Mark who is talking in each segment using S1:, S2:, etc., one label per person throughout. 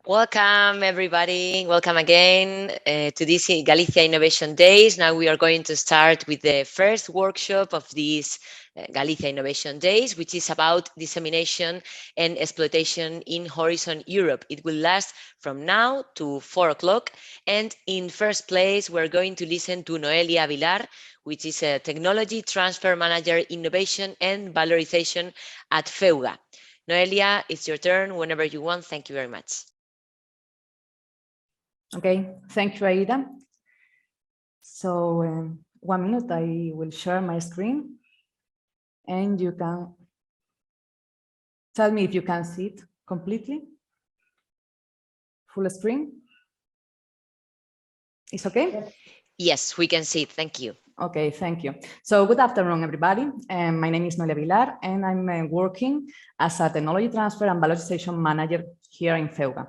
S1: Welcome, everybody. Welcome again to this Galicia Innovation Days. Now we are going to start with the first workshop of these Galicia Innovation Days, which is about dissemination and exploitation in Horizon Europe. It will last from now to 4 o'clock. And in first place, we're going to listen to Noelia Vilar, which is a Technology Transfer Manager, Innovation and Valorization at FEUGA. Noelia, it's your turn whenever you want. Thank you very much.
S2: Okay, thank you, Aida. So 1 minute, I will share my screen and you can tell me if you can see it completely. Full screen. It's okay?
S1: Yes, we can see it. Thank you.
S2: Okay, thank you. So good afternoon, everybody. My name is Noelia Vilar, and I'm working as a Technology Transfer and Valorization Manager here in FEUGA.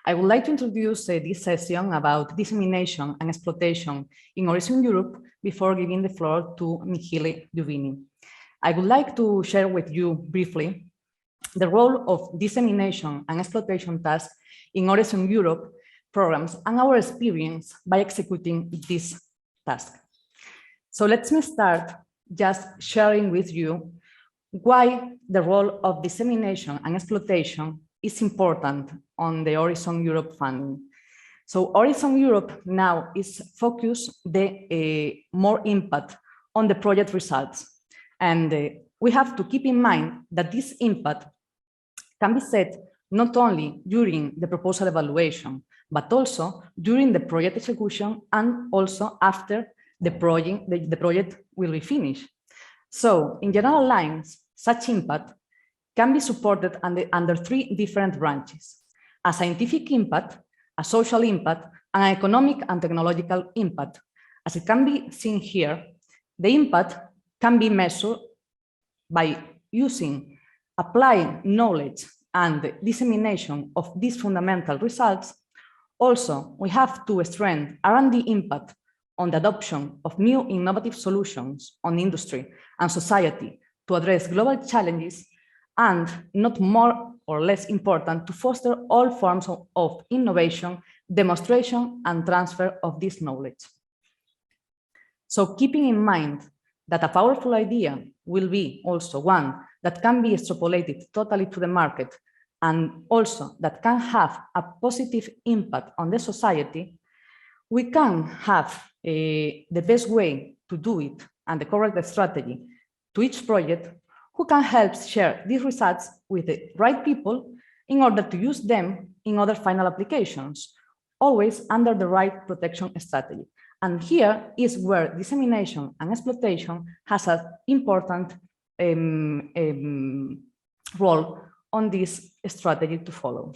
S2: I would like to introduce this session about dissemination and exploitation in Horizon Europe before giving the floor to Michele Dubbini. I would like to share with you briefly the role of dissemination and exploitation tasks in Horizon Europe programs and our experience by executing this task. So let me start just sharing with you why the role of dissemination and exploitation is important on the Horizon Europe funding. So Horizon Europe now is focused the more impact on the project results. And we have to keep in mind that this impact can be set not only during the proposal evaluation, but also during the project execution and also after the project will be finished. So in general lines, such impact can be supported under 3 different branches: a scientific impact, a social impact, and an economic and technological impact. As it can be seen here, the impact can be measured by applying knowledge and dissemination of these fundamental results. Also, we have to strengthen R&D impact on the adoption of new innovative solutions on industry and society to address global challenges, and not more or less important, to foster all forms of innovation, demonstration, and transfer of this knowledge. So keeping in mind that a powerful idea will be also one that can be extrapolated totally to the market and also that can have a positive impact on the society, we can have the best way to do it and the correct strategy to each project, who can help share these results with the right people in order to use them in other final applications, always under the right protection strategy. And here is where dissemination and exploitation has an important role on this strategy to follow.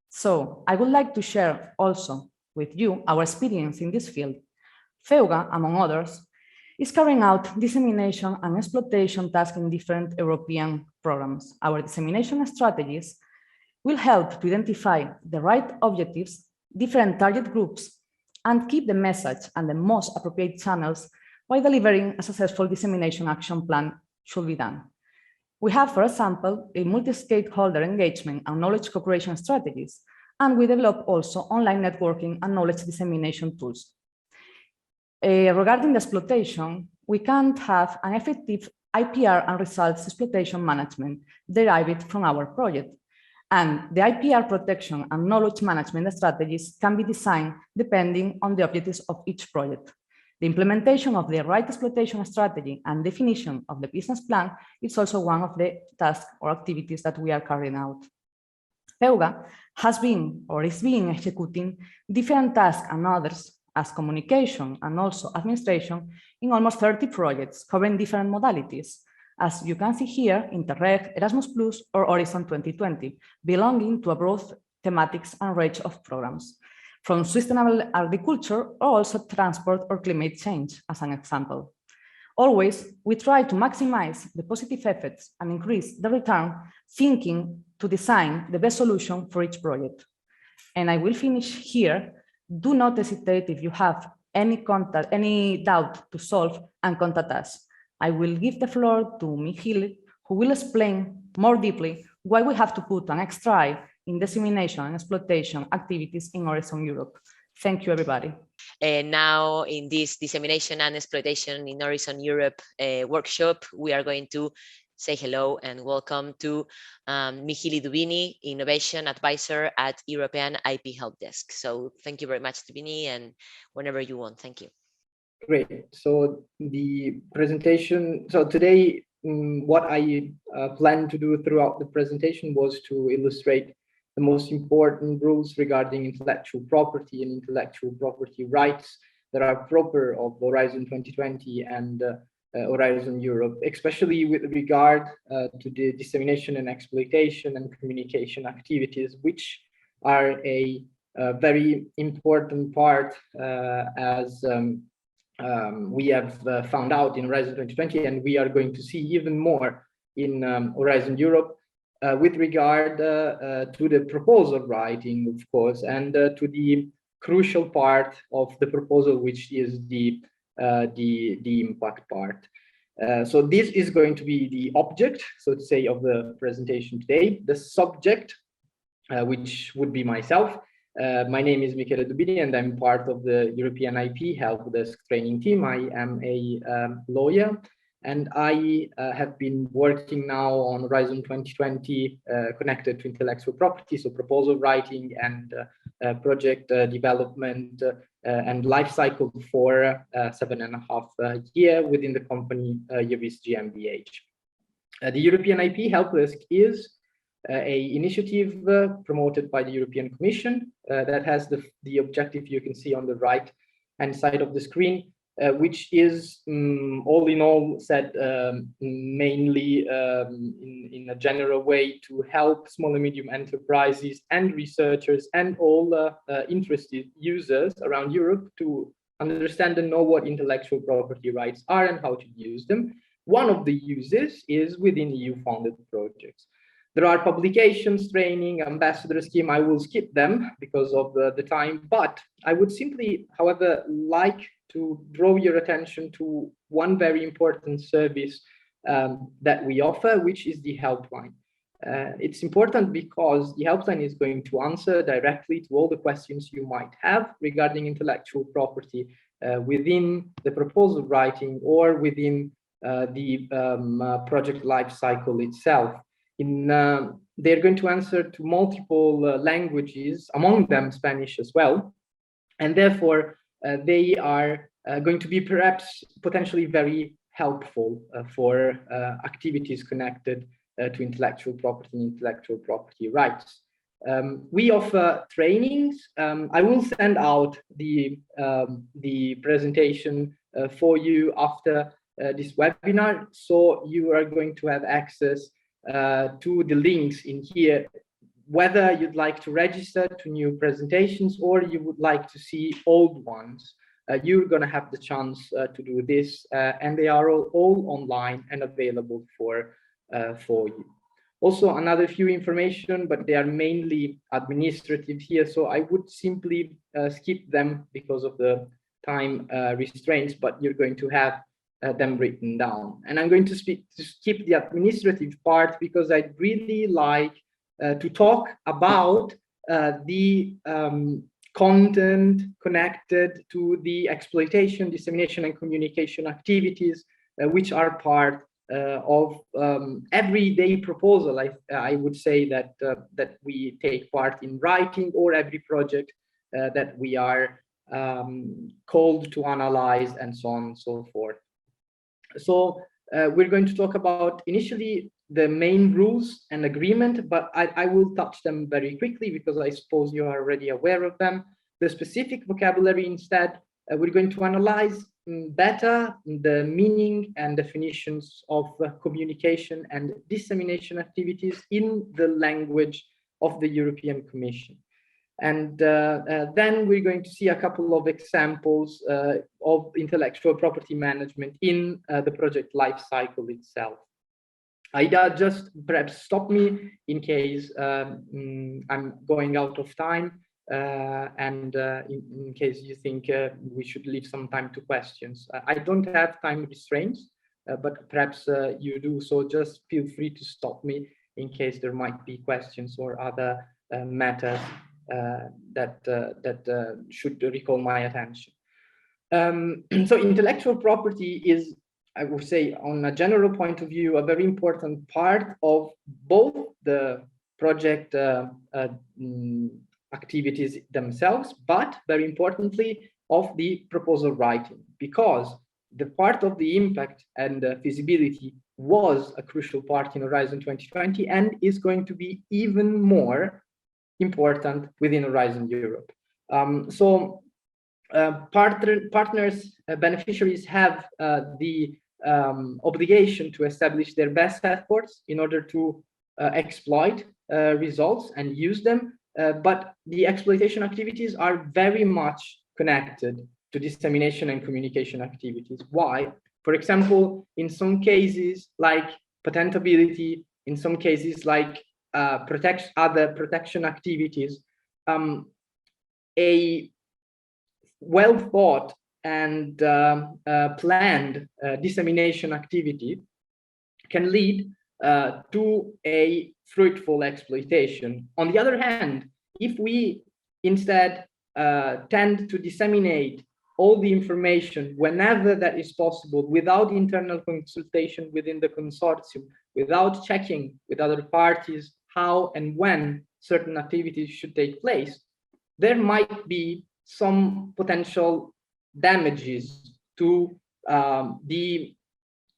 S2: So I would like to share also with you our experience in this field. FEUGA, among others, is carrying out dissemination and exploitation tasks in different European programs. Our dissemination strategies will help to identify the right objectives, different target groups, and keep the message and the most appropriate channels while delivering a successful dissemination action plan should be done. We have, for example, a multi-stakeholder engagement and knowledge cooperation strategies, and we develop also online networking and knowledge dissemination tools. Regarding the exploitation, we can't have an effective IPR and results exploitation management derived from our project. And the IPR protection and knowledge management strategies can be designed depending on the objectives of each project. The implementation of the right exploitation strategy and definition of the business plan is also one of the tasks or activities that we are carrying out. FEUGA has been or is being executing different tasks and others as communication and also administration in almost 30 projects covering different modalities, as you can see here, Interreg, Erasmus+, or Horizon 2020, belonging to a broad thematics and range of programs, from sustainable agriculture or also transport or climate change, as an example. Always, we try to maximize the positive effects and increase the return, thinking to design the best solution for each project. And I will finish here. Do not hesitate if you have any doubt to solve and contact us. I will give the floor to Michele, who will explain more deeply why we have to put an extra eye in dissemination and exploitation activities in Horizon Europe. Thank you, everybody.
S1: And now in this Dissemination and Exploitation in Horizon Europe workshop, we are going to say hello and welcome to Michele Dubbini, Innovation Advisor at European IP Helpdesk. So thank you very much, Dubbini, and whenever you want, thank you.
S3: Great. So the presentation, so today, what I planned to do throughout the presentation was to illustrate the most important rules regarding intellectual property and intellectual property rights that are proper of Horizon 2020 and Horizon Europe, especially with regard to the dissemination and exploitation and communication activities, which are a very important part as we have found out in Horizon 2020, and we are going to see even more in Horizon Europe with regard to the proposal writing, of course, and to the crucial part of the proposal, which is the impact part. So this is going to be the object, so to say, of the presentation today. The subject, which would be myself. My name is Michele Dubbini, and I'm part of the European IP Helpdesk training team. I am a lawyer, and I have been working now on Horizon 2020 connected to intellectual property, so proposal writing and project development and life cycle for 7.5 years within the company Yevis GmbH. The European IP Helpdesk is a initiative promoted by the European Commission that has the objective you can see on the right hand side of the screen, which is all in all said mainly in a general way to help small and medium enterprises and researchers and all interested users around Europe to understand and know what intellectual property rights are and how to use them. One of the uses is within EU-funded projects. There are publications, training, ambassador scheme. I will skip them because of the time, but I would simply, however, like to draw your attention to one very important service that we offer, which is the Helpline. It's important because the Helpline is going to answer directly to all the questions you might have regarding intellectual property within the proposal writing or within the project life cycle itself. They're going to answer to multiple languages, among them Spanish as well, and therefore they are going to be perhaps potentially very helpful for activities connected to intellectual property and intellectual property rights. We offer trainings. I will send out the presentation for you after this webinar, so you are going to have access to the links in here, whether you'd like to register to new presentations or you would like to see old ones. You're going to have the chance to do this, and they are all online and available for you. Also, another few information, but they are mainly administrative here, so I would simply skip them because of the time restraints, but you're going to have them written down. And I'm going to skip the administrative part because I'd really like to talk about the content connected to the exploitation, dissemination, and communication activities, which are part of everyday proposal. I would say that that we take part in writing, or every project that we are called to analyze, and so on and so forth. So we're going to talk about initially the main rules and agreement, but I will touch them very quickly because I suppose you are already aware of them. The specific vocabulary instead, we're going to analyze better the meaning and definitions of communication and dissemination activities in the language of the European Commission. And then we're going to see a couple of examples of intellectual property management in the project life cycle itself. Ida, just perhaps stop me in case I'm going out of time, and in case you think we should leave some time to questions. I don't have time restraints, but perhaps you do, so just feel free to stop me in case there might be questions or other matters that should recall my attention. So intellectual property is, I would say, on a general point of view, a very important part of both the project activities themselves, but very importantly, of the proposal writing, because the part of the impact and feasibility was a crucial part in Horizon 2020 and is going to be even more important within Horizon Europe. Partners, beneficiaries have the obligation to establish their best efforts in order to exploit results and use them, but the exploitation activities are very much connected to dissemination and communication activities. Why? For example, in some cases like patentability, in some cases like other protection activities, a well thought and planned dissemination activity can lead to a fruitful exploitation. On the other hand, if we instead tend to disseminate all the information whenever that is possible without internal consultation within the consortium, without checking with other parties how and when certain activities should take place, there might be some potential damages to the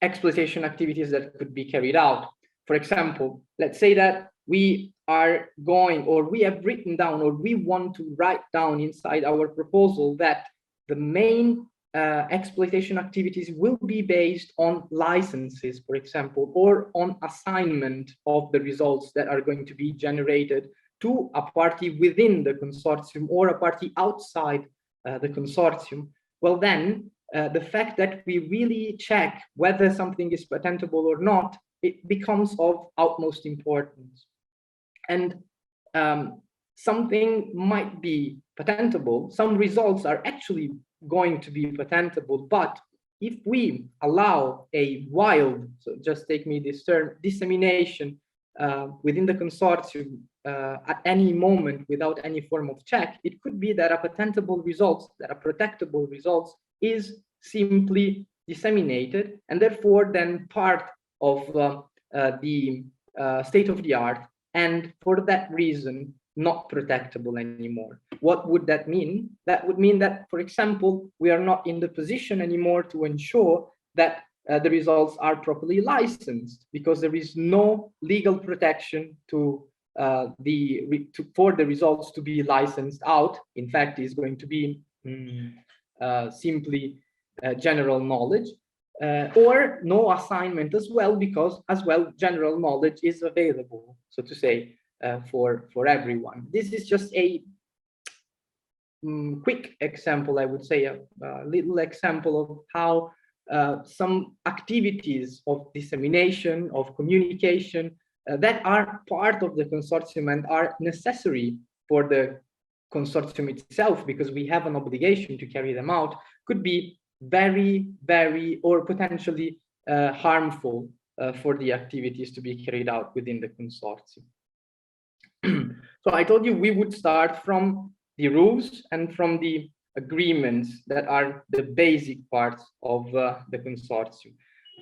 S3: exploitation activities that could be carried out. For example, let's say that we are going, or we have written down, or we want to write down inside our proposal that the main exploitation activities will be based on licenses, for example, or on assignment of the results that are going to be generated to a party within the consortium or a party outside the consortium. Well, then the fact that we really check whether something is patentable or not, it becomes of utmost importance. And something might be patentable, some results are actually going to be patentable, but if we allow a wild, so just take me this term, dissemination within the consortium at any moment without any form of check, it could be that a patentable result, that a protectable result is simply disseminated, and therefore then part of the state of the art, and for that reason not protectable anymore. What would that mean? That would mean that, for example, we are not in the position anymore to ensure that the results are properly licensed, because there is no legal protection to for the results to be licensed out. In fact, is going to be simply general knowledge, or no assignment as well, because general knowledge is available, so to say, for everyone. This is just a quick example, I would say, a little example of how some activities of dissemination, of communication, that are part of the consortium and are necessary for the consortium itself, because we have an obligation to carry them out, could be very, very, or potentially harmful for the activities to be carried out within the consortium. So I told you we would start from the rules and from the agreements that are the basic parts of the consortium.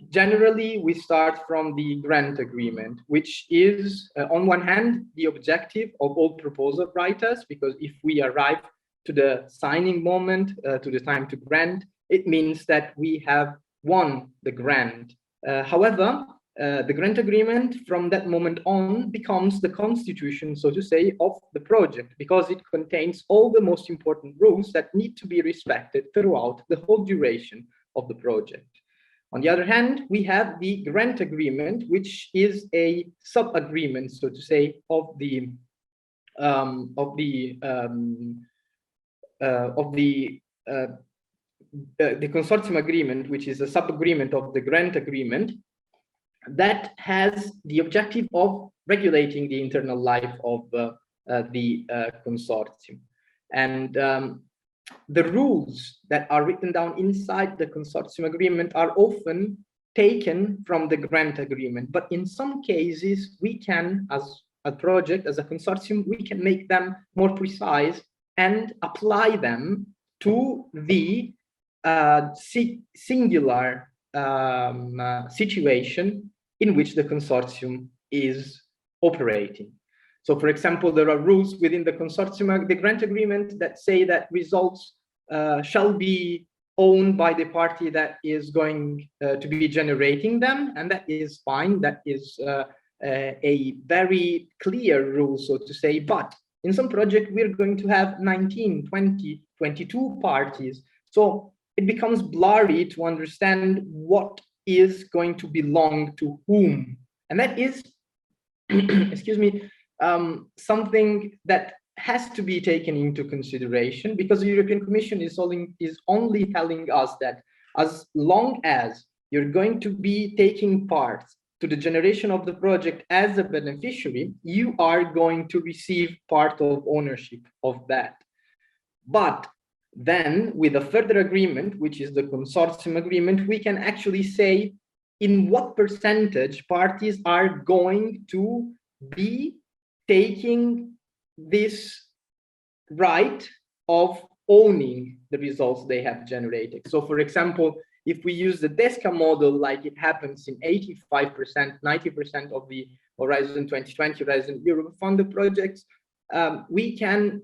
S3: Generally, we start from the grant agreement, which is, on one hand, the objective of all proposal writers, because if we arrive to the signing moment, to the time to grant, it means that we have won the grant. However, the grant agreement from that moment on becomes the constitution, so to say, of the project, because it contains all the most important rules that need to be respected throughout the whole duration of the project. On the other hand, we have the grant agreement, which is a sub-agreement, so to say, of the consortium agreement, which is a sub-agreement of the grant agreement, that has the objective of regulating the internal life of the consortium. And the rules that are written down inside the consortium agreement are often taken from the grant agreement, but in some cases we can, as a project as a consortium, we can make them more precise and apply them to the singular situation in which the consortium is operating. So, for example, there are rules within the consortium, the grant agreement, that say that results shall be owned by the party that is going to be generating them, and that is fine. That is a very clear rule, so to say. But in some project, we're going to have 19, 20, 22 parties. So it becomes blurry to understand what is going to belong to whom. And that is, excuse me, something that has to be taken into consideration, because the European Commission is only telling us that as long as you're going to be taking part to the generation of the project as a beneficiary, you are going to receive part of ownership of that. But then with a further agreement, which is the consortium agreement, we can actually say in what percentage parties are going to be taking this right of owning the results they have generated. So, for example, if we use the DESCA model, like it happens in 85%, 90% of the Horizon 2020, Horizon Europe funded projects, we can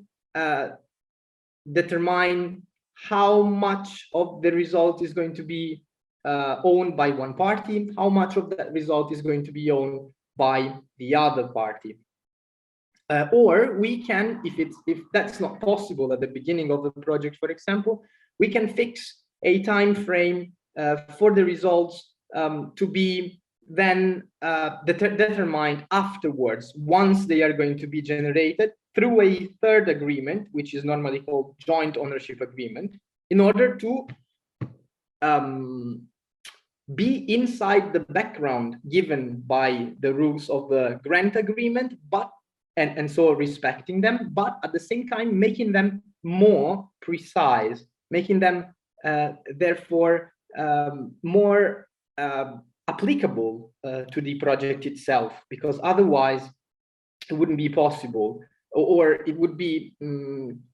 S3: determine how much of the result is going to be owned by one party, how much of that result is going to be owned by the other party. Or we can, if that's not possible at the beginning of the project, for example, we can fix a time frame for the results to be then determined afterwards, once they are going to be generated, through a third agreement, which is normally called joint ownership agreement, in order to be inside the background given by the rules of the grant agreement, but and so respecting them, but at the same time making them more precise, making them therefore more applicable to the project itself, because otherwise it wouldn't be possible, or it would be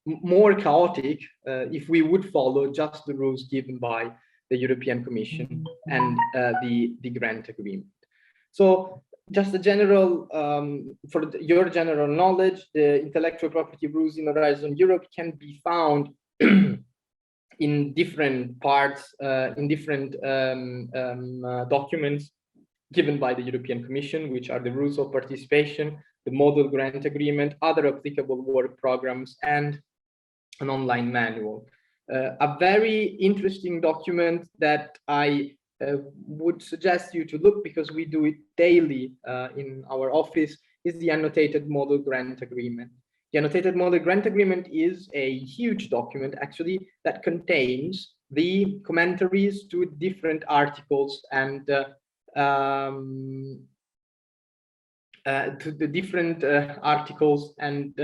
S3: more chaotic if we would follow just the rules given by the European Commission and the grant agreement. So just a general, for your general knowledge, the intellectual property rules in Horizon Europe can be found in different parts, in different documents given by the European Commission, which are the rules of participation, the model grant agreement, other applicable work programs, and an online manual. A very interesting document that I would suggest you to look, because we do it daily in our office, is the annotated model grant agreement. The annotated model grant agreement is a huge document, actually, that contains the commentaries to different articles and to the different articles and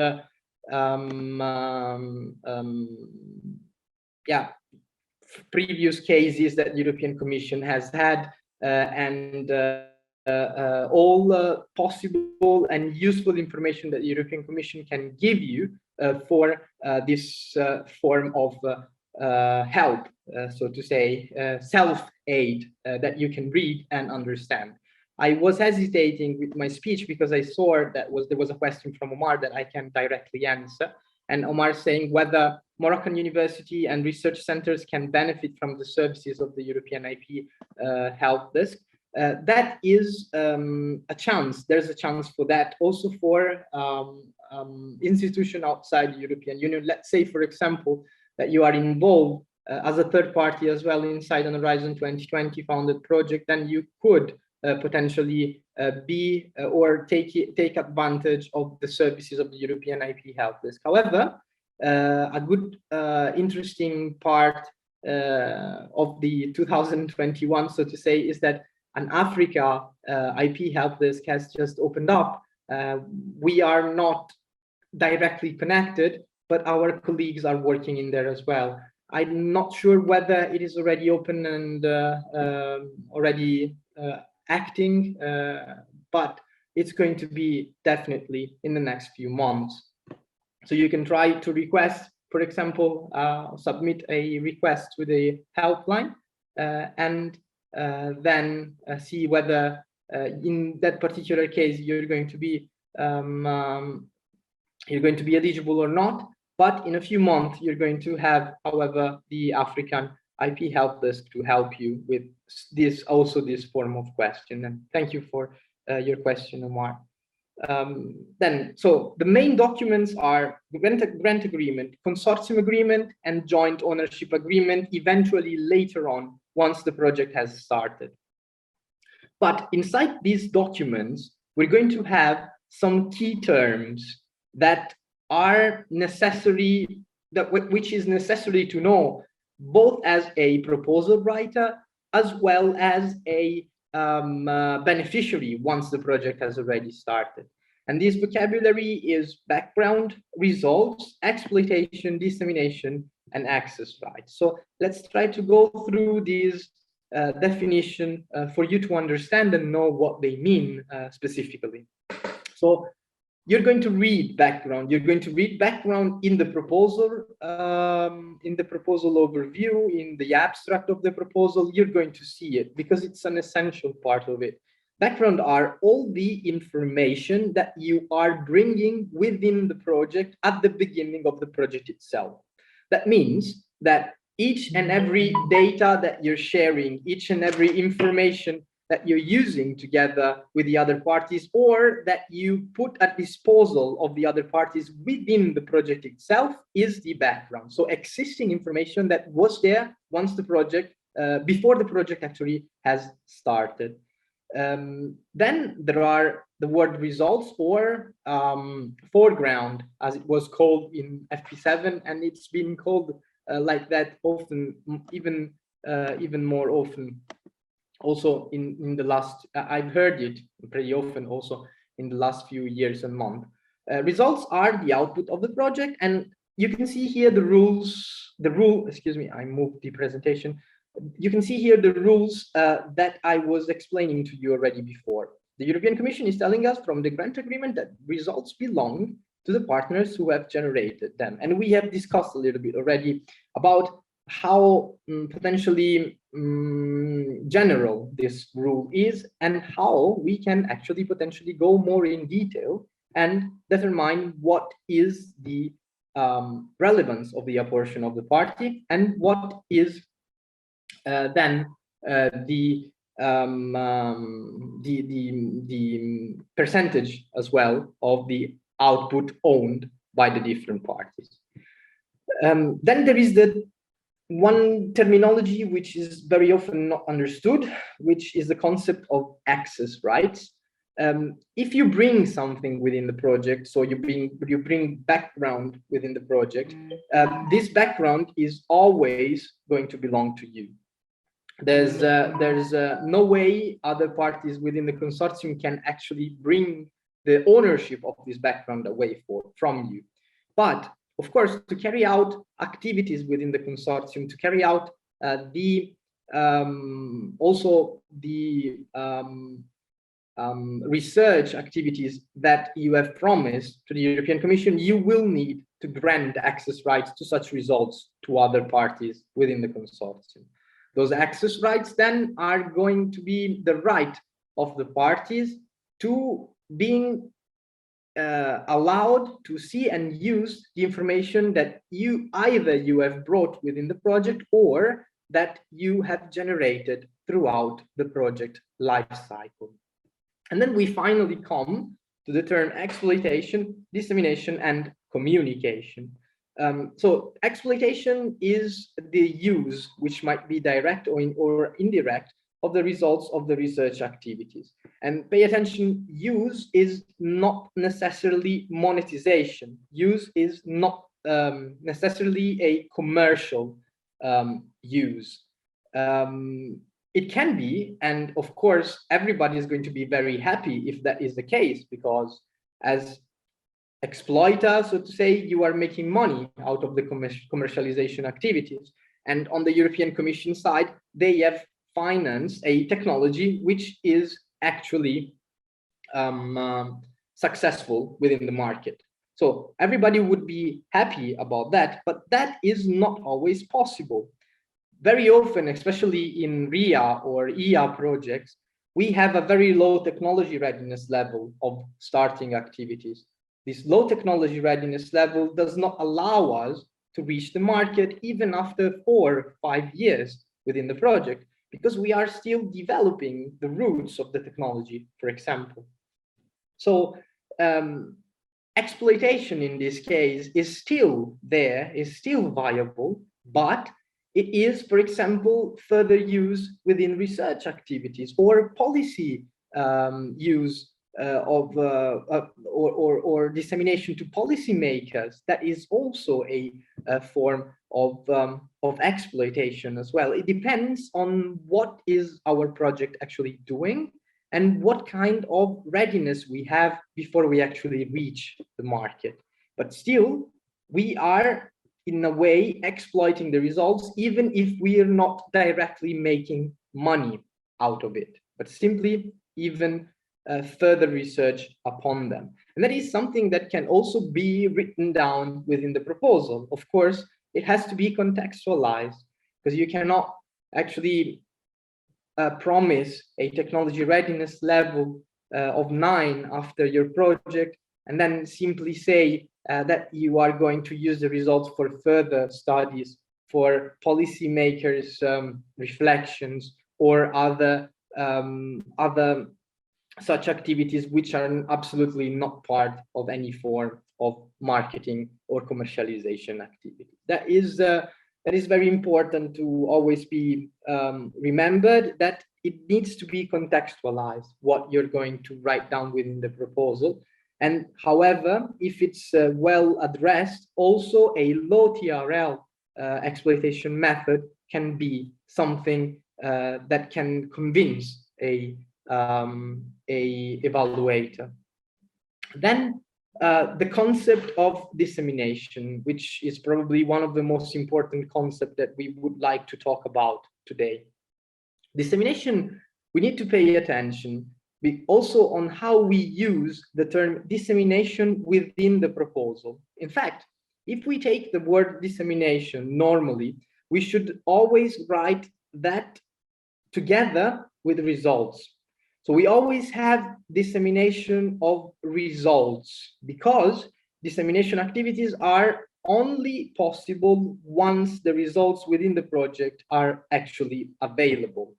S3: previous cases that European Commission has had, and all possible and useful information that the European Commission can give you for this form of help, so to say, self-aid that you can read and understand. I was hesitating with my speech because I saw that there was a question from Omar that I can directly answer. And Omar saying whether Moroccan university and research centers can benefit from the services of the European IP Helpdesk. That is a chance. There's a chance for that also for institutions outside the European Union. Let's say, for example, that you are involved as a third party as well inside an Horizon 2020 funded project, then you could potentially be or take advantage of the services of the European IP Helpdesk. However, a good interesting part of the 2021, so to say, is that an Africa IP Helpdesk has just opened up. We are not directly connected, but our colleagues are working in there as well. I'm not sure whether it is already open and already acting, but it's going to be definitely in the next few months. So you can try to request, for example, submit a request with a helpline, and then see whether in that particular case you're going to be eligible or not. But in a few months, you're going to have, however, the African IP Helpdesk to help you with this form of question. And thank you for your question, Omar. So the main documents are grant agreement, consortium agreement, and joint ownership agreement, eventually later on, once the project has started. But inside these documents, we're going to have some key terms that are necessary, which is necessary to know, both as a proposal writer as well as a beneficiary once the project has already started. And this vocabulary is background, results, exploitation, dissemination, and access rights. So let's try to go through these definition for you to understand and know what they mean specifically. So you're going to read background. You're going to read background in the proposal overview, in the abstract of the proposal. You're going to see it because it's an essential part of it. Background are all the information that you are bringing within the project at the beginning of the project itself. That means that each and every data that you're sharing, each and every information that you're using together with the other parties, or that you put at disposal of the other parties within the project itself, is the background. So existing information that was there once the project, before the project actually has started. Then there are the word results, or foreground, as it was called in FP7, and it's been called like that often, even more often. Also in the last, I've heard it pretty often also in the last few years and months. Results are the output of the project, and you can see here the rules, excuse me, I moved the presentation. You can see here the rules that I was explaining to you already before. The European Commission is telling us from the grant agreement that results belong to the partners who have generated them. And we have discussed a little bit already about how potentially general this rule is, and how we can actually potentially go more in detail and determine what is the relevance of the apportion of the party, and what is then the percentage as well of the output owned by the different parties. Then there is the one terminology which is very often not understood, which is the concept of access rights. If you bring something within the project, so you bring background within the project, this background is always going to belong to you. There's no way other parties within the consortium can actually bring the ownership of this background away from you. But of course, to carry out activities within the consortium, to carry out research activities that you have promised to the European Commission, you will need to grant access rights to such results to other parties within the consortium. Those access rights then are going to be the right of the parties to being allowed to see and use the information that you have brought within the project, or that you have generated throughout the project life cycle. And then we finally come to the term exploitation, dissemination, and communication. So exploitation is the use, which might be direct or indirect, of the results of the research activities. And pay attention, use is not necessarily monetization. Use is not necessarily a commercial use. It can be, and of course, everybody is going to be very happy if that is the case, because as exploiter, so to say, you are making money out of the commercialization activities. And on the European Commission side, they have financed a technology which is actually successful within the market. So everybody would be happy about that, but that is not always possible. Very often, especially in RIA or EA projects, we have a very low technology readiness level of starting activities. This low technology readiness level does not allow us to reach the market even after 4 or 5 years within the project, because we are still developing the roots of the technology, for example. So exploitation in this case is still there, is still viable, but it is, for example, further use within research activities or policy use or dissemination to policymakers. That is also a form of exploitation as well. It depends on what is our project actually doing and what kind of readiness we have before we actually reach the market. But still, we are in a way exploiting the results, even if we are not directly making money out of it, but simply even further research upon them. And that is something that can also be written down within the proposal. Of course, it has to be contextualized, because you cannot actually promise a technology readiness level of 9 after your project, and then simply say that you are going to use the results for further studies, for policymakers' reflections, or other such activities which are absolutely not part of any form of marketing or commercialization activity. That is very important to always be remembered, that it needs to be contextualized what you're going to write down within the proposal. And however, if it's well addressed, also a low TRL exploitation method can be something that can convince a evaluator. Then the concept of dissemination, which is probably one of the most important concepts that we would like to talk about today. Dissemination, we need to pay attention also on how we use the term dissemination within the proposal. In fact, if we take the word dissemination normally, we should always write that together with results. So we always have dissemination of results, because dissemination activities are only possible once the results within the project are actually available.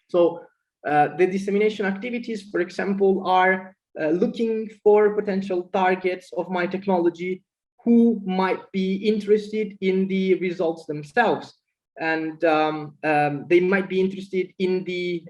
S3: So the dissemination activities, for example, are looking for potential targets of my technology who might be interested in the results themselves. And they might be interested in the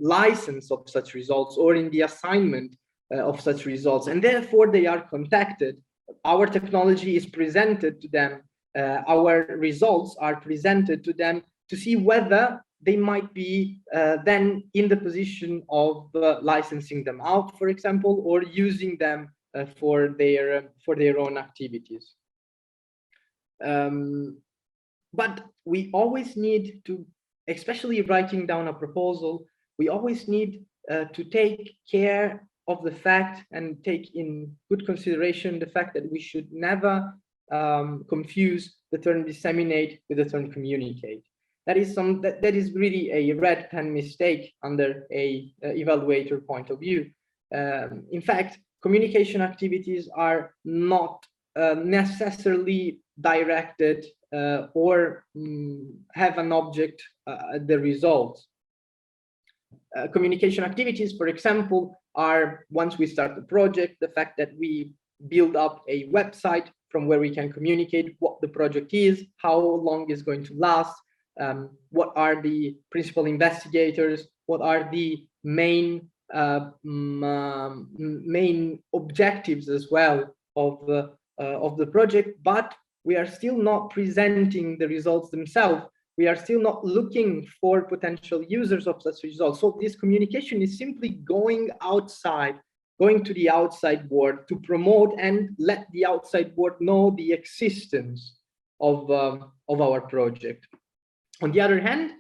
S3: license of such results or in the assignment of such results, and therefore they are contacted. Our technology is presented to them, our results are presented to them to see whether they might be then in the position of licensing them out, for example, or using them for their own activities. But we always need to, especially writing down a proposal, we always need to take care of the fact and take in good consideration the fact that we should never confuse the term disseminate with the term communicate. That is really a red pen mistake under a evaluator point of view. In fact, communication activities are not necessarily directed or have an object the results. Communication activities, for example, are, once we start the project, the fact that we build up a website from where we can communicate what the project is, how long it's going to last, what are the principal investigators, what are the main main objectives as well of the project. But we are still not presenting the results themselves. We are still not looking for potential users of such results. So this communication is simply going outside, going to the outside world to promote and let the outside world know the existence of our project. On the other hand,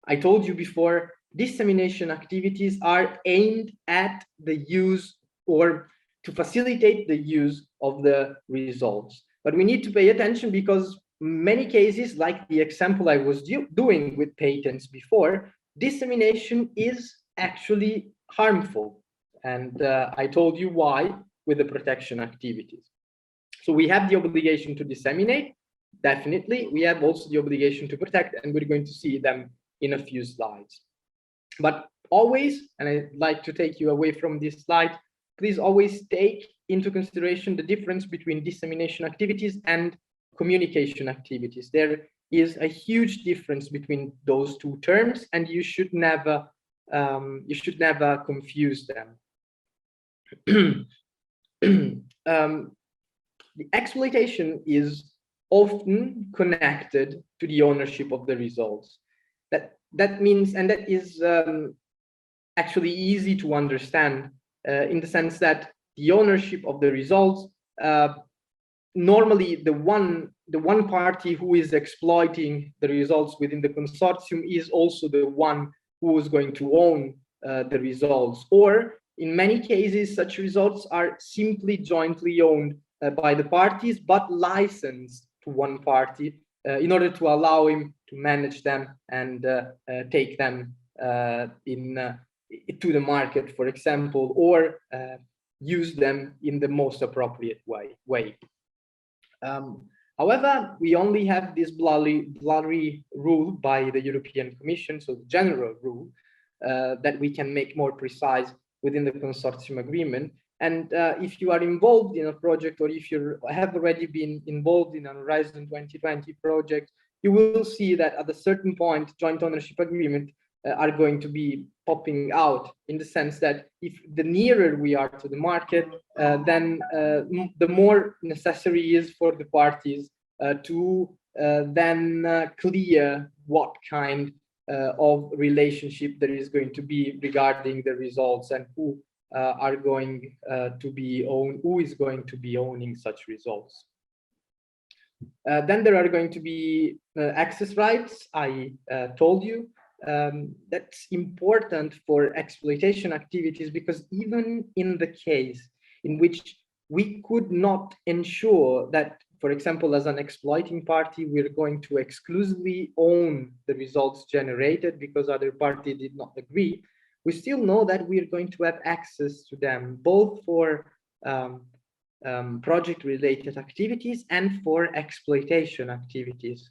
S3: I told you before dissemination activities are aimed at the use or to facilitate the use of the results. But we need to pay attention because many cases, like the example I was doing with patents before, dissemination is actually harmful. And I told you why with the protection activities. So we have the obligation to disseminate, definitely. We have also the obligation to protect, and we're going to see them in a few slides. But always, and I'd like to take you away from this slide, please always take into consideration the difference between dissemination activities and communication activities. There is a huge difference between those two terms, and you should never confuse them. The exploitation is often connected to the ownership of the results. That means, and that is actually easy to understand in the sense that the ownership of the results, normally the one party who is exploiting the results within the consortium is also the one who is going to own the results. Or in many cases, such results are simply jointly owned by the parties, but licensed to one party in order to allow him to manage them and take them to the market, for example, or use them in the most appropriate way. However, we only have this blurry rule by the European Commission, so the general rule that we can make more precise within the consortium agreement. And if you are involved in a project, or if you have already been involved in a Horizon 2020 project, you will see that at a certain point, joint ownership agreement are going to be popping out, in the sense that if the nearer we are to the market, then the more necessary is for the parties to then clear what kind of relationship there is going to be regarding the results, and who are going to be who is going to be owning such results. Then there are going to be access rights. I told you that's important for exploitation activities, because even in the case in which we could not ensure that, for example, as an exploiting party, we're going to exclusively own the results generated because other party did not agree, we still know that we're going to have access to them, both for project-related activities and for exploitation activities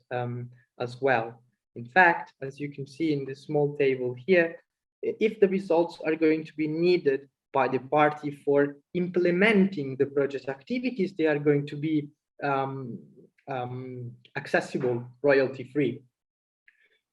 S3: as well. In fact, as you can see in the small table here, if the results are going to be needed by the party for implementing the project activities, they are going to be accessible royalty-free.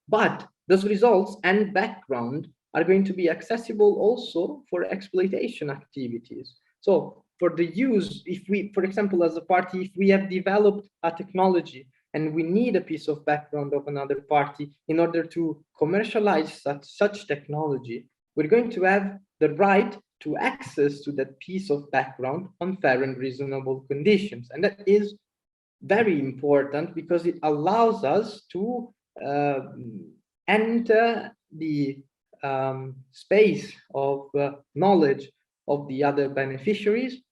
S3: But those results and background are going to be accessible also for exploitation activities. So for the use, if we, for example, as a party, if we have developed a technology and we need a piece of background of another party in order to commercialize such technology, we're going to have the right to access to that piece of background on fair and reasonable conditions. And that is very important because it allows us to enter the space of knowledge of the other beneficiaries,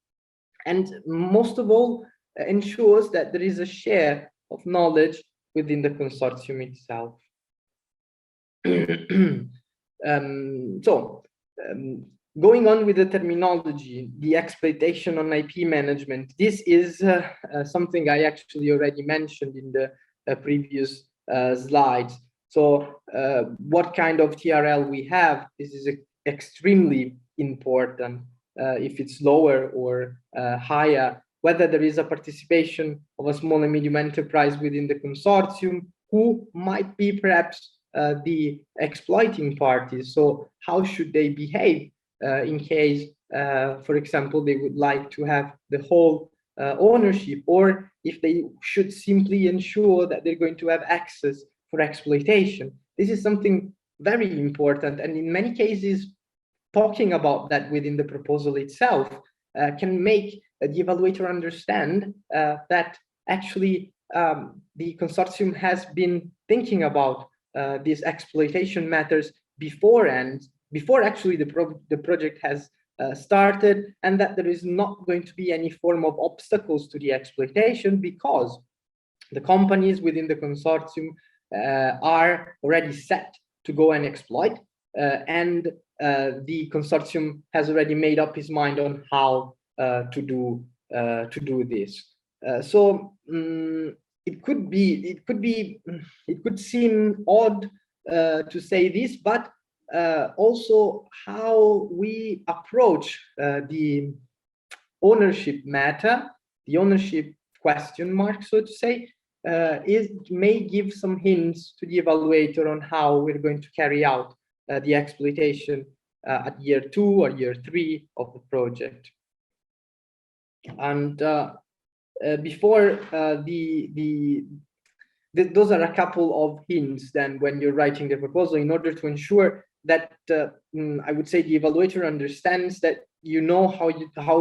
S3: and most of all ensures that there is a share of knowledge within the consortium itself. Going on with the terminology, the exploitation on IP management, this is something I actually already mentioned in the previous slides. So what kind of TRL we have, this is extremely important. If it's lower or higher, whether there is a participation of a small and medium enterprise within the consortium, who might be perhaps the exploiting parties. So how should they behave in case, for example, they would like to have the whole ownership, or if they should simply ensure that they're going to have access for exploitation. This is something very important, and in many cases, talking about that within the proposal itself can make the evaluator understand that actually the consortium has been thinking about these exploitation matters before actually the project has started, and that there is not going to be any form of obstacles to the exploitation because the companies within the consortium are already set to go and exploit, and the consortium has already made up his mind on how to do this. It could seem odd to say this, but also how we approach the ownership matter, the ownership question mark, so to say, may give some hints to the evaluator on how we're going to carry out the exploitation at year 2 or year 3 of the project. And before those are a couple of hints then when you're writing the proposal, in order to ensure that I would say the evaluator understands that you know how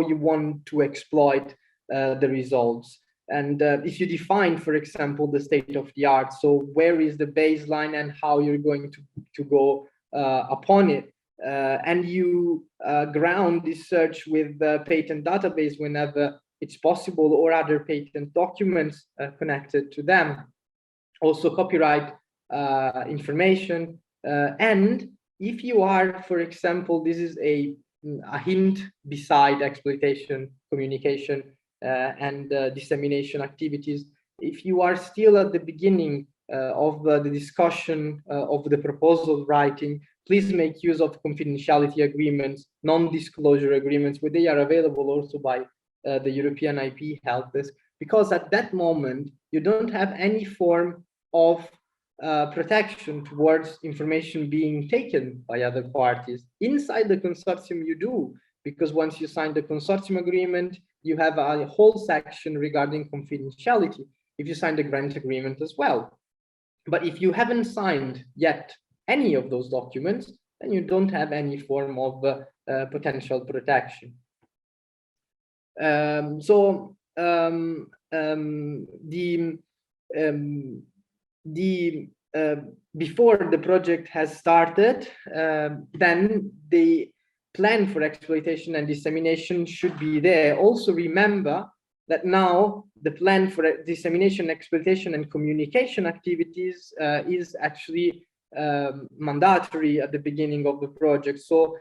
S3: you want to exploit the results. And if you define, for example, the state of the art, so where is the baseline and how you're going to go upon it, and you ground this search with the patent database whenever it's possible, or other patent documents connected to them, also copyright information, and if you are, for example, this is a hint beside exploitation, communication, and dissemination activities. If you are still at the beginning of the discussion of the proposal writing, please make use of confidentiality agreements, non-disclosure agreements, where they are available also by the European IP Helpdesk, because at that moment, you don't have any form of protection towards information being taken by other parties. Inside the consortium, you do, because once you sign the consortium agreement, you have a whole section regarding confidentiality if you sign the grant agreement as well. But if you haven't signed yet any of those documents, then you don't have any form of potential protection. Before the project has started, then the plan for exploitation and dissemination should be there. Also remember that now the plan for dissemination, exploitation, and communication activities is actually mandatory at the beginning of the project. So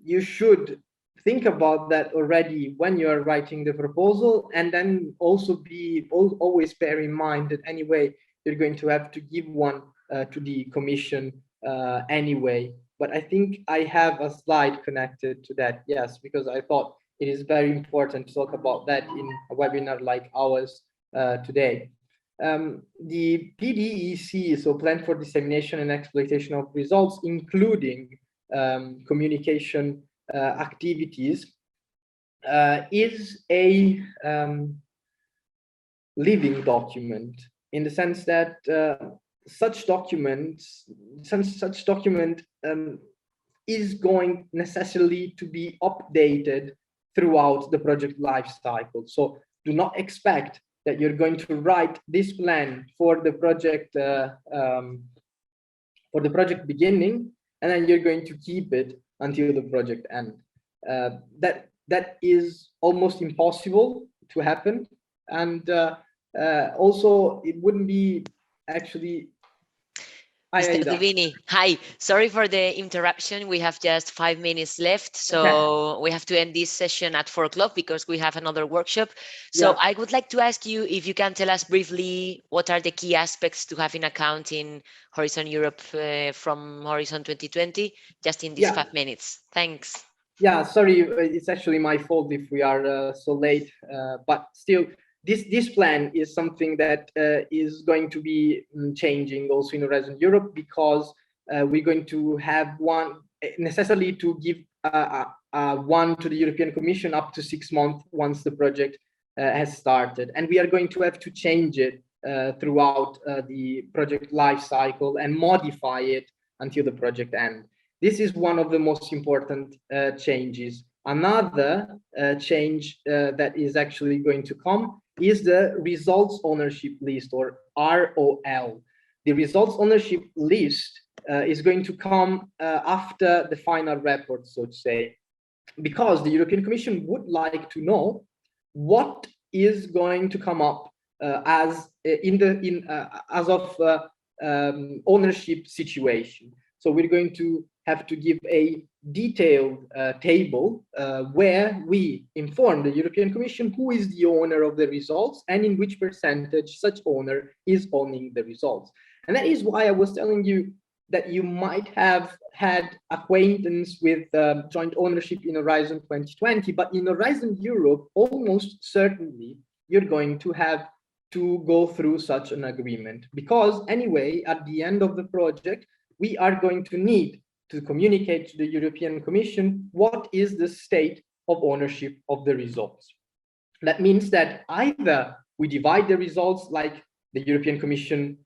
S3: you should think about that already when you are writing the proposal, and then also always bear in mind that anyway, you're going to have to give one to the commission anyway. But I think I have a slide connected to that, yes, because I thought it is very important to talk about that in a webinar like ours today. The PDEC, so Plan for Dissemination and Exploitation of Results, including communication activities, is a living document, in the sense that such document is going necessarily to be updated throughout the project life cycle. So do not expect that you're going to write this plan for the project beginning, and then you're going to keep it until the project end. That is almost impossible to happen, and also it wouldn't be actually.
S1: Mr. Dubbini, hi. Sorry for the interruption. We have just 5 minutes left, so we have to end this session at 4 o'clock because we have another workshop. So I would like to ask you if you can tell us briefly what are the key aspects to have in account in Horizon Europe from Horizon 2020, just in these 5 minutes. Thanks.
S3: Yeah, sorry, it's actually my fault if we are so late, but still, this plan is something that is going to be changing also in Horizon Europe, because we're going to have one necessarily to give one to the European Commission up to 6 months once the project has started, and we are going to have to change it throughout the project life cycle and modify it until the project ends. This is one of the most important changes. Another change that is actually going to come is the results ownership list, or ROL. The results ownership list is going to come after the final report, so to say, because the European Commission would like to know what is going to come up as of ownership situation. So we're going to have to give a detailed table where we inform the European Commission who is the owner of the results and in which percentage such owner is owning the results. And that is why I was telling you that you might have had acquaintance with joint ownership in Horizon 2020, but in Horizon Europe, almost certainly you're going to have to go through such an agreement, because anyway, at the end of the project, we are going to need to communicate to the European Commission what is the state of ownership of the results. That means that either we divide the results like the European Commission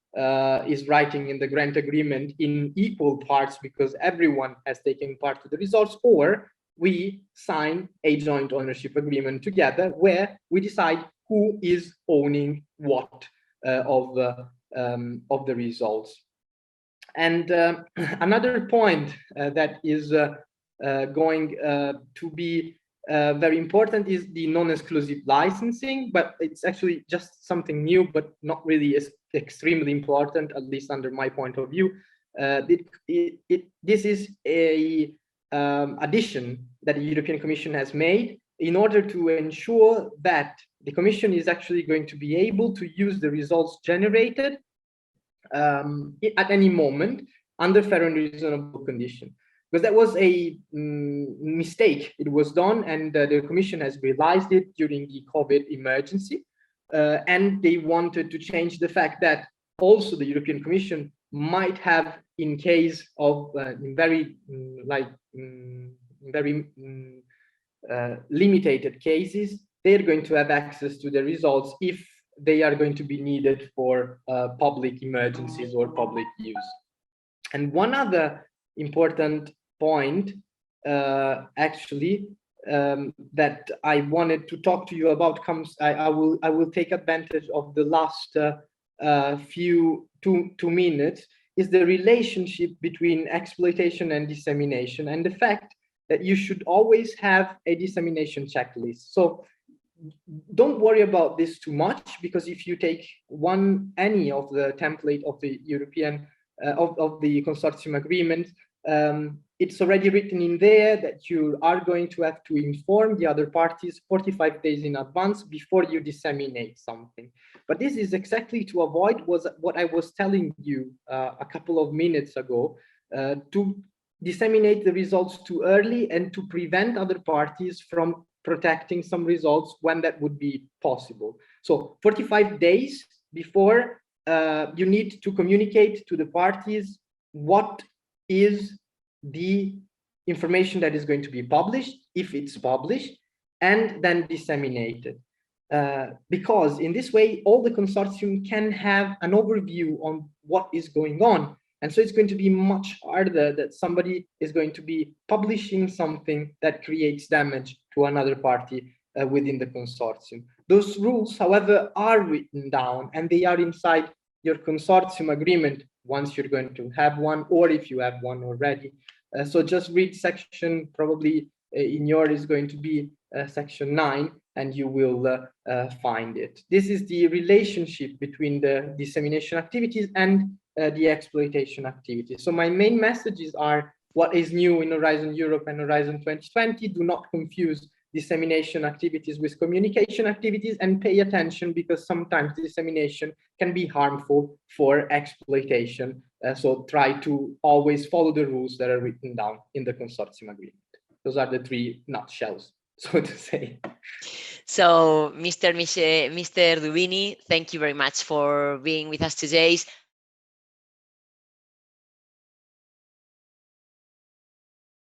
S3: is writing in the grant agreement in equal parts because everyone has taken part to the results, or we sign a joint ownership agreement together where we decide who is owning what of the results. And another point that is going to be very important is the non-exclusive licensing, but it's actually just something new, but not really extremely important, at least under my point of view. This is a addition that the European Commission has made in order to ensure that the Commission is actually going to be able to use the results generated at any moment under fair and reasonable condition. Because that was a mistake. It was done, and the Commission has realized it during the COVID emergency. And they wanted to change the fact that also the European Commission might have, in case of very limited cases, they're going to have access to the results if they are going to be needed for public emergencies or public use. And one other important point that I wanted to talk to you about comes, I will take advantage of the last two minutes, is the relationship between exploitation and dissemination, and the fact that you should always have a dissemination checklist. So don't worry about this too much, because if you take any of the template of the European of the Consortium Agreement, it's already written in there that you are going to have to inform the other parties 45 days in advance before you disseminate something. But this is exactly to avoid what I was telling you a couple of minutes ago, to disseminate the results too early and to prevent other parties from protecting some results when that would be possible. So 45 days before, you need to communicate to the parties what is the information that is going to be published, if it's published, and then disseminated. Because in this way, all the consortium can have an overview on what is going on. And so it's going to be much harder that somebody is going to be publishing something that creates damage to another party within the consortium. Those rules, however, are written down, and they are inside your consortium agreement once you're going to have one, or if you have one already. So just read section, probably in yours is going to be section 9, and you will find it. This is the relationship between the dissemination activities and the exploitation activities. So my main messages are what is new in Horizon Europe and Horizon 2020. Do not confuse dissemination activities with communication activities, and pay attention, because sometimes dissemination can be harmful for exploitation. So try to always follow the rules that are written down in the consortium agreement. Those are the 3 nutshells, so to say.
S1: So, Mr. Dubbini, thank you very much for being with us today.